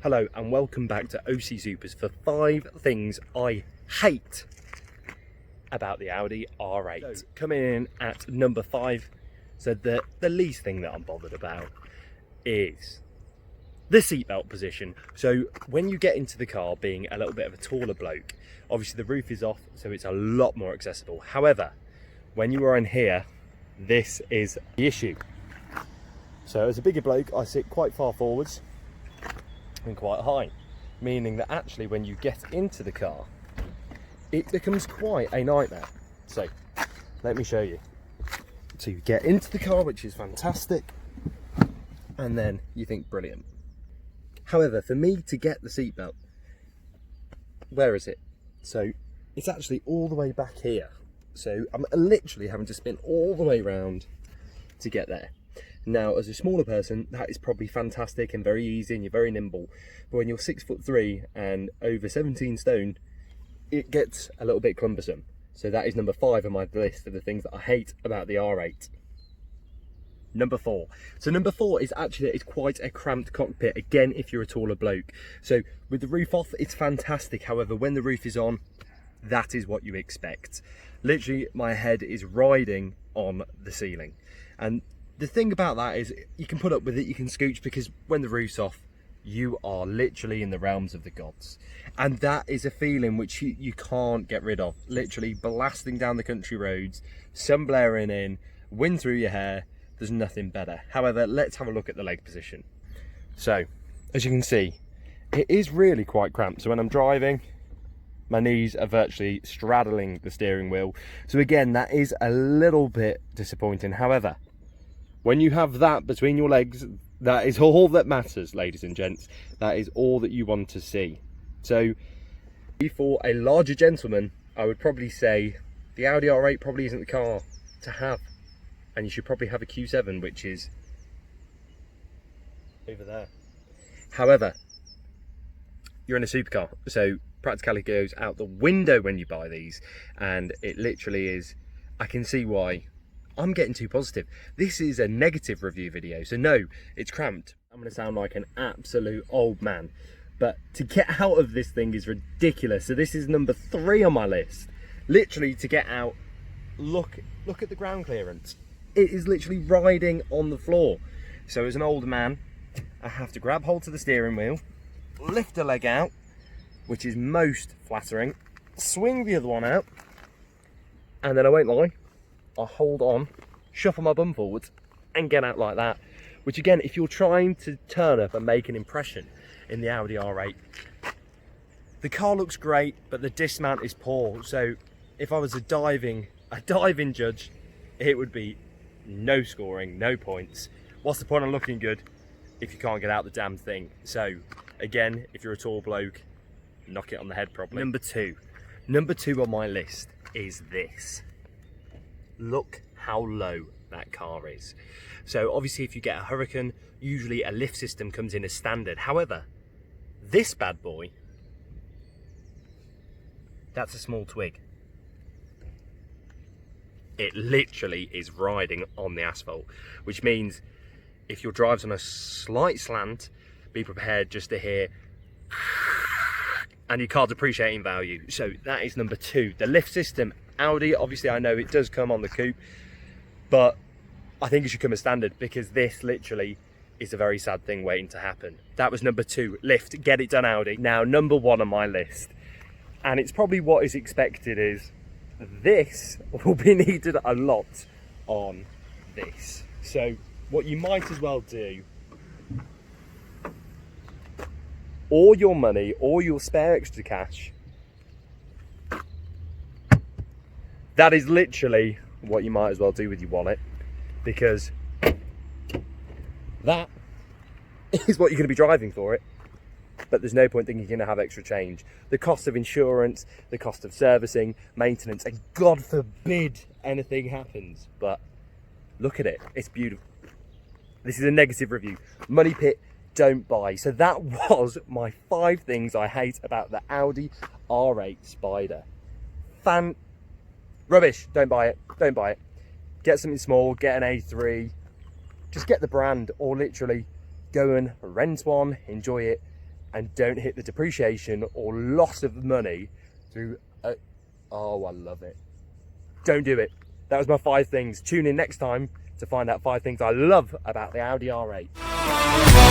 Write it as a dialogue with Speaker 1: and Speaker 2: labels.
Speaker 1: Hello and welcome back to OC Supers for 5 things I hate about the Audi R8. So, coming in at number 5, so the least thing that I'm bothered about is the seatbelt position. So when you get into the car, being a little bit of a taller bloke, obviously the roof is off, so it's a lot more accessible. However, when you are in here, this is the issue. So as a bigger bloke, I sit quite far forwards and quite high, meaning that actually when you get into the car, it becomes quite a nightmare. So let me show you. So you get into the car, which is fantastic, and then you think brilliant. However, for me to get the seatbelt, where is it? So it's actually all the way back here. So I'm literally having to spin all the way around to get there. Now, as a smaller person, that is probably fantastic and very easy and you're very nimble. But when you're 6'3" and over 17 stone, it gets a little bit cumbersome. So that is number 5 on my list of the things that I hate about the R8. Number 4. So number 4 is actually, it's quite a cramped cockpit, again, if you're a taller bloke. So with the roof off, it's fantastic. However, when the roof is on, that is what you expect. Literally, my head is riding on the ceiling. And the thing about that is you can put up with it, you can scooch, because when the roof's off, you are literally in the realms of the gods. And that is a feeling which you can't get rid of. Literally blasting down the country roads, sun blaring in, wind through your hair, there's nothing better. However, let's have a look at the leg position. So, as you can see, it is really quite cramped. So when I'm driving, my knees are virtually straddling the steering wheel. So again, that is a little bit disappointing. However, when you have that between your legs, that is all that matters, ladies and gents. That is all that you want to see. So, for a larger gentleman, I would probably say the Audi R8 probably isn't the car to have. And you should probably have a Q7, which is over there. However, you're in a supercar, so practicality goes out the window when you buy these. And it literally is, I can see why I'm getting too positive. This is a negative review video, so no, it's cramped. I'm gonna sound like an absolute old man, but to get out of this thing is ridiculous. So this is number 3 on my list. Literally, to get out, look at the ground clearance. It is literally riding on the floor. So as an older man, I have to grab hold to the steering wheel, lift a leg out, which is most flattering, swing the other one out, and then I won't lie, I hold on, shuffle my bum forwards, and get out like that. Which again, if you're trying to turn up and make an impression in the Audi R8, the car looks great, but the dismount is poor. So if I was a diving judge, it would be no scoring, no points. What's the point of looking good if you can't get out the damn thing? So again, if you're a tall bloke, knock it on the head probably. Number 2 on my list is this. Look how low that car is. So obviously if you get a Hurricane, usually a lift system comes in as standard. However, this bad boy, that's a small twig. It literally is riding on the asphalt, which means if your drive's on a slight slant, be prepared just to hear and your car's appreciating value. So that is number 2. The lift system, Audi, obviously I know it does come on the coupe, but I think it should come as standard, because this literally is a very sad thing waiting to happen. That was number 2, lift, get it done Audi. Now number 1 on my list, and it's probably what is expected, is this will be needed a lot on this. So what you might as well do, or your money or your spare extra cash, that is literally what you might as well do with your wallet, because that is what you're going to be driving for it. But there's no point thinking you're going to have extra change. The cost of insurance, the cost of servicing, maintenance, and God forbid anything happens. But look at it, it's beautiful. This is a negative review. Money pit, don't buy. So that was my 5 things I hate about the Audi R8 Spider. Rubbish, don't buy it, don't buy it. Get something small, get an A3, just get the brand, or literally go and rent one, enjoy it, and don't hit the depreciation or loss of money through oh, I love it. Don't do it. That was my 5 things. Tune in next time to find out 5 things I love about the Audi R8.